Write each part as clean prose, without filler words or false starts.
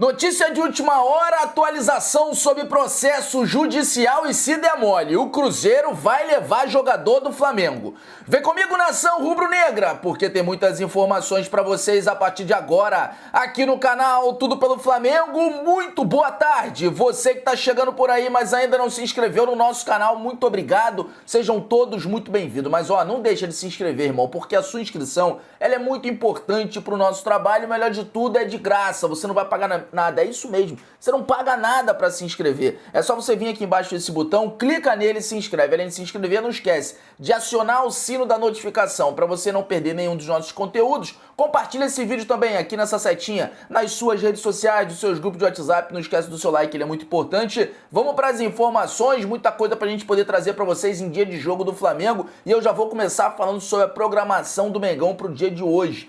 Notícia de última hora, atualização sobre processo judicial e se der mole, o Cruzeiro vai levar jogador do Flamengo. Vem comigo, nação rubro-negra, porque tem muitas informações para vocês a partir de agora, aqui no canal Tudo Pelo Flamengo. Muito boa tarde, você que tá chegando por aí, mas ainda não se inscreveu no nosso canal, muito obrigado, sejam todos muito bem-vindos. Mas ó, não deixa de se inscrever, irmão, porque a sua inscrição, ela é muito importante pro nosso trabalho, o melhor de tudo é de graça, você não vai pagar nada, é isso mesmo, você não paga nada para se inscrever, é só você vir aqui embaixo desse botão, clica nele e se inscreve. Além de se inscrever, não esquece de acionar o sino da notificação para você não perder nenhum dos nossos conteúdos. Compartilha esse vídeo também aqui nessa setinha, nas suas redes sociais, dos seus grupos de WhatsApp, não esquece do seu like, ele é muito importante. Vamos para as informações, muita coisa para a gente poder trazer para vocês em dia de jogo do Flamengo, e eu já vou começar falando sobre a programação do Mengão para o dia de hoje.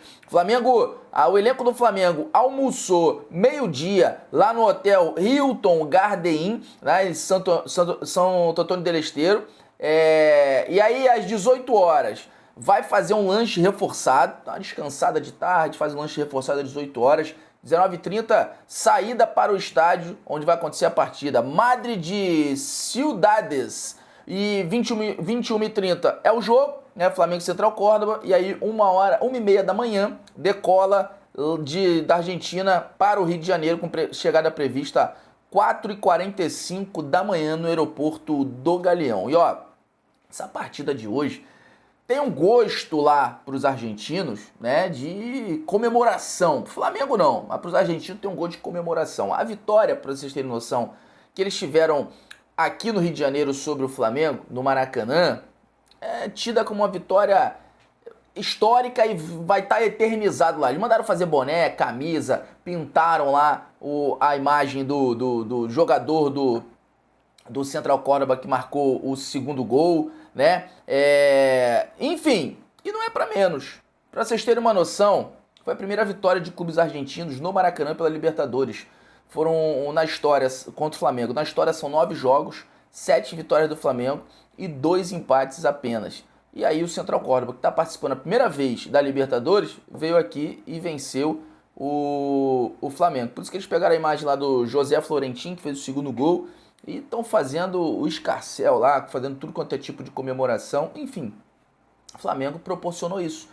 O elenco do Flamengo almoçou meio-dia lá no hotel Hilton Garden, né, em São Antônio del Esteiro. E aí, às 18 horas, vai fazer um lanche reforçado, dá uma descansada de tarde, faz um lanche reforçado às 18 horas. 19h30, saída para o estádio, onde vai acontecer a partida. Madrid de Ciudades. E 21h30 é o jogo, né? Flamengo Central Córdoba. E aí 1h30 da manhã, decola da Argentina para o Rio de Janeiro, com chegada prevista 4h45 da manhã no aeroporto do Galeão. E ó, essa partida de hoje tem um gosto lá para os argentinos, né, de comemoração. Pro Flamengo não, mas para os argentinos tem um gosto de comemoração. A vitória, para vocês terem noção, que eles tiveram aqui no Rio de Janeiro sobre o Flamengo, no Maracanã, é tida como uma vitória histórica e vai estar eternizado lá. Eles mandaram fazer boné, camisa, pintaram lá a imagem do jogador do Central Córdoba que marcou o segundo gol, né? Enfim, e não é para menos. Para vocês terem uma noção, foi a primeira vitória de clubes argentinos no Maracanã pela Libertadores. Foram na história contra o Flamengo. Na história são 9 jogos, 7 vitórias do Flamengo e 2 empates apenas. E aí o Central Córdoba, que está participando a primeira vez da Libertadores, veio aqui e venceu o Flamengo. Por isso que eles pegaram a imagem lá do José Florentino, que fez o segundo gol, e estão fazendo o escarcéu lá, fazendo tudo quanto é tipo de comemoração. Enfim, o Flamengo proporcionou isso.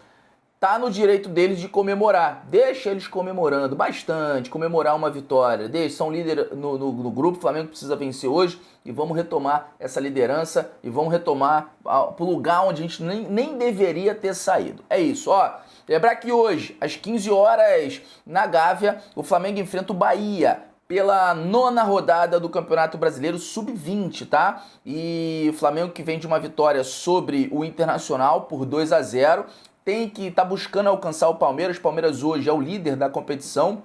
Tá no direito deles de comemorar. Deixa eles comemorando bastante, comemorar uma vitória. São líder no grupo, o Flamengo precisa vencer hoje e vamos retomar essa liderança e vamos retomar pro lugar onde a gente nem deveria ter saído. É isso, ó. Lembrar que hoje, às 15 horas, na Gávea, o Flamengo enfrenta o Bahia pela 9ª rodada do Campeonato Brasileiro Sub-20, tá? E o Flamengo, que vem de uma vitória sobre o Internacional por 2-0, tem que estar buscando alcançar o Palmeiras. O Palmeiras hoje é o líder da competição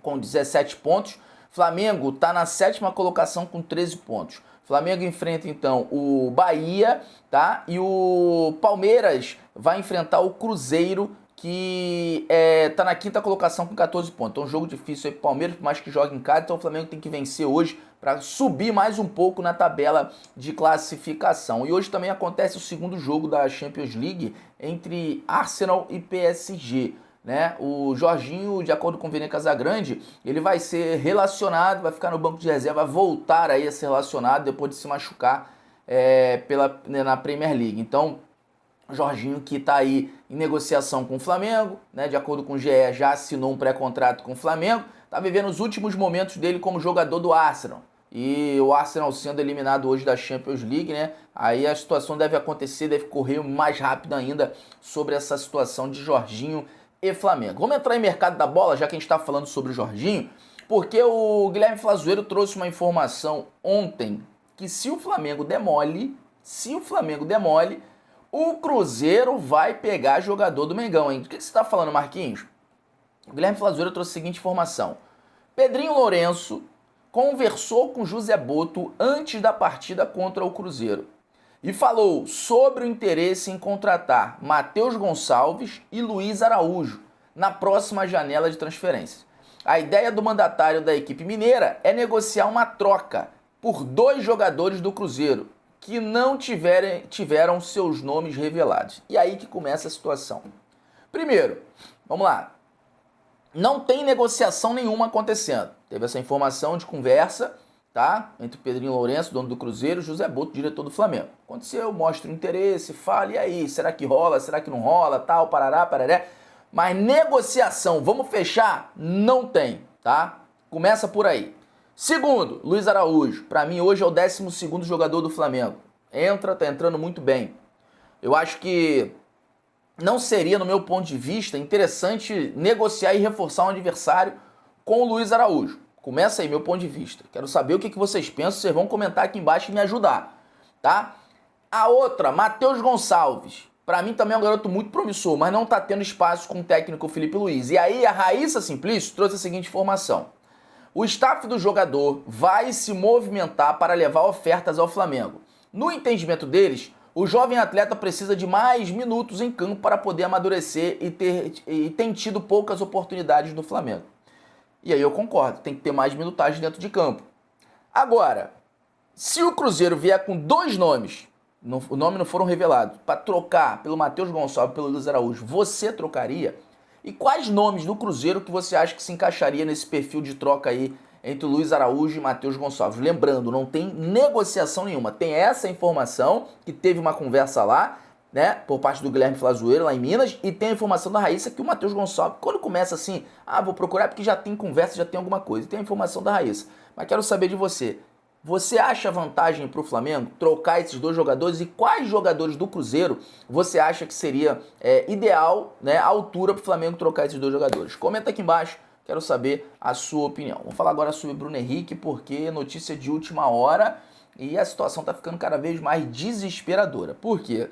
com 17 pontos. Flamengo está na 7ª colocação com 13 pontos. Flamengo enfrenta então o Bahia, tá? E o Palmeiras vai enfrentar o Cruzeiro, que tá na 5ª colocação com 14 pontos. Então, um jogo difícil aí pro Palmeiras, por mais que jogue em casa. Então, o Flamengo tem que vencer hoje para subir mais um pouco na tabela de classificação. E hoje também acontece o segundo jogo da Champions League entre Arsenal e PSG, né? O Jorginho, de acordo com o Vene Casagrande, ele vai ser relacionado, vai ficar no banco de reserva, vai voltar aí a ser relacionado depois de se machucar na Premier League. Então, Jorginho, que está aí em negociação com o Flamengo, né? De acordo com o GE, já assinou um pré-contrato com o Flamengo, está vivendo os últimos momentos dele como jogador do Arsenal. E o Arsenal sendo eliminado hoje da Champions League, né? Aí a situação deve acontecer, deve correr mais rápido ainda sobre essa situação de Jorginho e Flamengo. Vamos entrar em mercado da bola, já que a gente está falando sobre o Jorginho, porque o Guilherme Flazueiro trouxe uma informação ontem que se o Flamengo demole, o Cruzeiro vai pegar jogador do Mengão, hein? O que você está falando, Marquinhos? O Guilherme Flazueiro trouxe a seguinte informação. Pedrinho Lourenço conversou com José Boto antes da partida contra o Cruzeiro e falou sobre o interesse em contratar Matheus Gonçalves e Luiz Araújo na próxima janela de transferência. A ideia do mandatário da equipe mineira é negociar uma troca por 2 jogadores do Cruzeiro que não tiveram seus nomes revelados. E aí que começa a situação. Primeiro, vamos lá. não tem negociação nenhuma acontecendo. Teve essa informação de conversa, tá? Entre o Pedrinho Lourenço, dono do Cruzeiro, e José Boto, diretor do Flamengo. Aconteceu, mostra o interesse, fala, e aí, será que rola, será que não rola, tal, parará, pararé. Mas negociação, vamos fechar? Não tem, tá? Começa por aí. Segundo, Luiz Araújo. Para mim, hoje é o 12º jogador do Flamengo. Tá entrando muito bem. Eu acho que não seria, no meu ponto de vista, interessante negociar e reforçar um adversário com o Luiz Araújo. Começa aí, meu ponto de vista. Quero saber o que vocês pensam, vocês vão comentar aqui embaixo e me ajudar, tá? A outra, Matheus Gonçalves. Para mim também é um garoto muito promissor, mas não tá tendo espaço com o técnico Felipe Luiz. E aí a Raíssa Simplício trouxe a seguinte informação. O staff do jogador vai se movimentar para levar ofertas ao Flamengo. No entendimento deles, o jovem atleta precisa de mais minutos em campo para poder amadurecer e tem tido poucas oportunidades no Flamengo. E aí eu concordo, tem que ter mais minutagem dentro de campo. Agora, se o Cruzeiro vier com 2 nomes, o nome não foram revelados, para trocar pelo Matheus Gonçalves e pelo Luiz Araújo, você trocaria? E quais nomes do Cruzeiro que você acha que se encaixaria nesse perfil de troca aí entre o Luiz Araújo e Matheus Gonçalves? Lembrando, não tem negociação nenhuma. Tem essa informação, que teve uma conversa lá, né, por parte do Guilherme Flazoeiro, lá em Minas, e tem a informação da Raíssa que o Matheus Gonçalves, quando começa assim, vou procurar porque já tem conversa, já tem alguma coisa, e tem a informação da Raíssa. Mas quero saber de você. Você acha vantagem para o Flamengo trocar esses 2 jogadores e quais jogadores do Cruzeiro você acha que seria ideal, né, a altura para o Flamengo trocar esses 2 jogadores? Comenta aqui embaixo, quero saber a sua opinião. Vamos falar agora sobre Bruno Henrique, porque é notícia de última hora e a situação está ficando cada vez mais desesperadora. Por quê?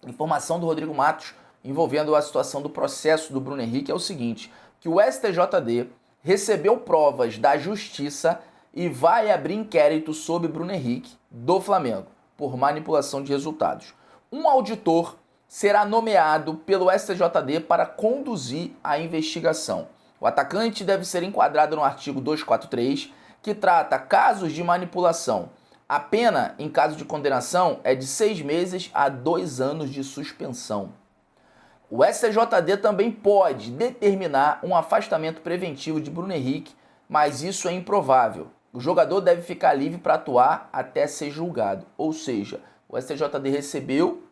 Informação do Rodrigo Matos envolvendo a situação do processo do Bruno Henrique é o seguinte, que o STJD recebeu provas da Justiça e vai abrir inquérito sobre Bruno Henrique, do Flamengo, por manipulação de resultados. Um auditor será nomeado pelo STJD para conduzir a investigação. O atacante deve ser enquadrado no artigo 243, que trata casos de manipulação. A pena, em caso de condenação, é de 6 meses a 2 anos de suspensão. O STJD também pode determinar um afastamento preventivo de Bruno Henrique, mas isso é improvável. O jogador deve ficar livre para atuar até ser julgado. Ou seja, o STJD recebeu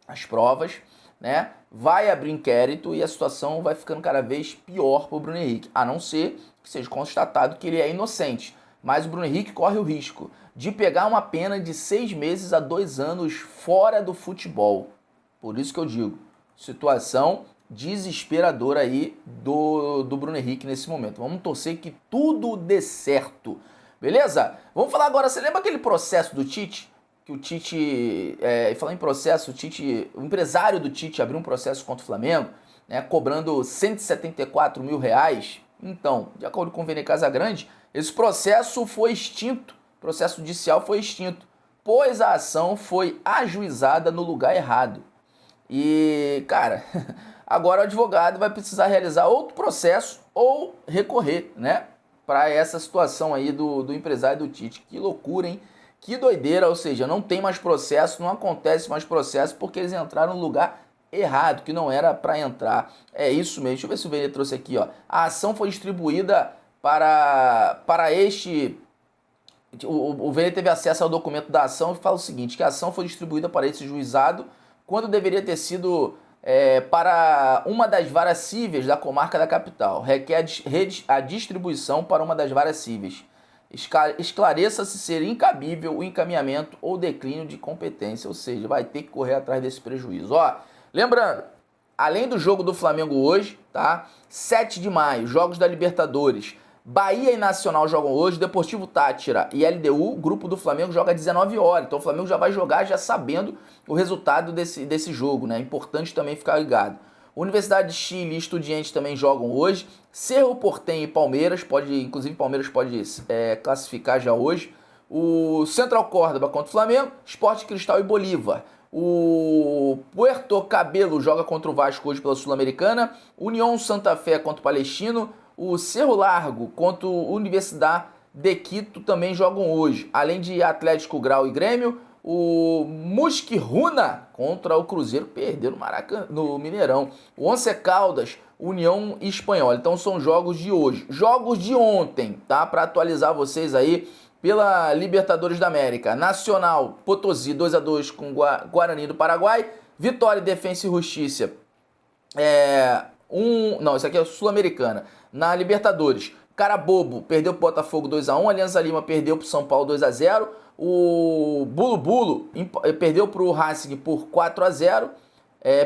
as provas, né? Vai abrir inquérito e a situação vai ficando cada vez pior para o Bruno Henrique, a não ser que seja constatado que ele é inocente. Mas o Bruno Henrique corre o risco de pegar uma pena de 6 meses a 2 anos fora do futebol. Por isso que eu digo, situação desesperadora aí do Bruno Henrique nesse momento. Vamos torcer que tudo dê certo, beleza? Vamos falar agora, você lembra aquele processo do Tite? Que o Tite, falar em processo, o empresário do Tite abriu um processo contra o Flamengo, né, cobrando 174 mil reais. Então, de acordo com o Vene Casagrande, esse processo foi extinto, o processo judicial foi extinto, pois a ação foi ajuizada no lugar errado. E, cara, agora o advogado vai precisar realizar outro processo ou recorrer, né, para essa situação aí do empresário do Tite. Que loucura, hein? Que doideira, ou seja, não tem mais processo, não acontece mais processo porque eles entraram no lugar errado, que não era para entrar. É isso mesmo. Deixa eu ver se o Vene trouxe aqui, ó. A ação foi distribuída para este... O Vene teve acesso ao documento da ação e fala o seguinte, que a ação foi distribuída para esse juizado quando deveria ter sido para uma das varas cíveis da comarca da capital. Requer a distribuição para uma das varas cíveis. Esclareça-se ser incabível o encaminhamento ou declínio de competência, ou seja, vai ter que correr atrás desse prejuízo. Ó, lembrando, além do jogo do Flamengo hoje, tá? 7 de maio, jogos da Libertadores, Bahia e Nacional jogam hoje, Deportivo Táchira e LDU, o grupo do Flamengo joga às 19 horas, então o Flamengo já vai jogar já sabendo o resultado desse jogo, né? É importante também ficar ligado. Universidade de Chile e Estudiantes também jogam hoje. Cerro Porteño e Palmeiras, inclusive Palmeiras pode classificar já hoje. O Central Córdoba contra o Flamengo, Sport Cristal e Bolívar. O Puerto Cabello joga contra o Vasco hoje pela Sul-Americana. União Santa Fé contra o Palestino. O Cerro Largo contra o Universidade de Quito também jogam hoje. Além de Atlético Grau e Grêmio, o Mosquiruna contra o Cruzeiro, perdeu no Mineirão. O Once Caldas, União Espanhola. Então são jogos de hoje. Jogos de ontem, tá? Para atualizar vocês aí pela Libertadores da América. Nacional Potosí 2-2 com Guarani do Paraguai. Vitória, Defensa e Justiça. Não, isso aqui é Sul-Americana. Na Libertadores, Carabobo perdeu pro Botafogo 2-1. Alianza Lima perdeu pro São Paulo 2-0. O Bulu Bulu perdeu pro Racing por 4-0.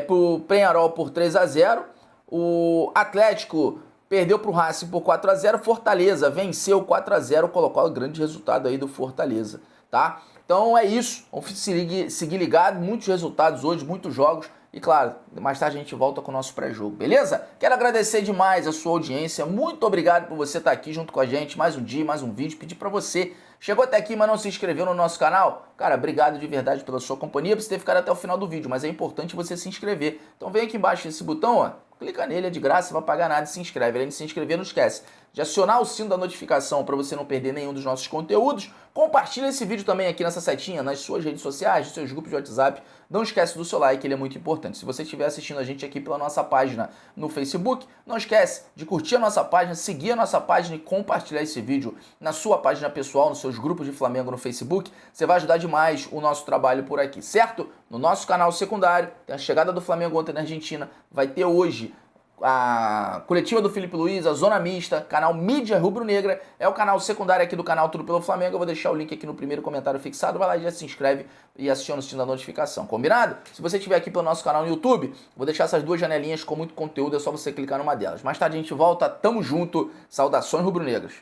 Pro Peñarol por 3-0. O Atlético perdeu pro Racing por 4-0. Fortaleza venceu 4-0. Colocou o grande resultado aí do Fortaleza, tá? Então é isso. Vamos seguir ligado. Muitos resultados hoje, muitos jogos. E claro, mais tarde a gente volta com o nosso pré-jogo, beleza? Quero agradecer demais a sua audiência. Muito obrigado por você estar aqui junto com a gente. Mais um dia, mais um vídeo. Pedir pra você. Chegou até aqui, mas não se inscreveu no nosso canal? Cara, obrigado de verdade pela sua companhia, por você ter ficado até o final do vídeo. Mas é importante você se inscrever. Então vem aqui embaixo esse botão, ó. Clica nele, é de graça, não vai pagar nada e se inscreve. Além de se inscrever, não esquece de acionar o sino da notificação para você não perder nenhum dos nossos conteúdos. Compartilha esse vídeo também aqui nessa setinha, nas suas redes sociais, nos seus grupos de WhatsApp. Não esquece do seu like, ele é muito importante. Se você estiver assistindo a gente aqui pela nossa página no Facebook, não esquece de curtir a nossa página, seguir a nossa página e compartilhar esse vídeo na sua página pessoal, nos seus grupos de Flamengo no Facebook. Você vai ajudar demais o nosso trabalho por aqui, certo? No nosso canal secundário, tem a chegada do Flamengo ontem na Argentina, vai ter hoje a coletiva do Felipe Luiz, a Zona Mista, canal Mídia Rubro-Negra, é o canal secundário aqui do canal Tudo Pelo Flamengo. Eu vou deixar o link aqui no primeiro comentário fixado, vai lá e já se inscreve e aciona o sino da notificação, combinado? Se você estiver aqui pelo nosso canal no YouTube, vou deixar essas duas janelinhas com muito conteúdo, é só você clicar numa delas. Mais tarde a gente volta, tamo junto, saudações rubro-negras.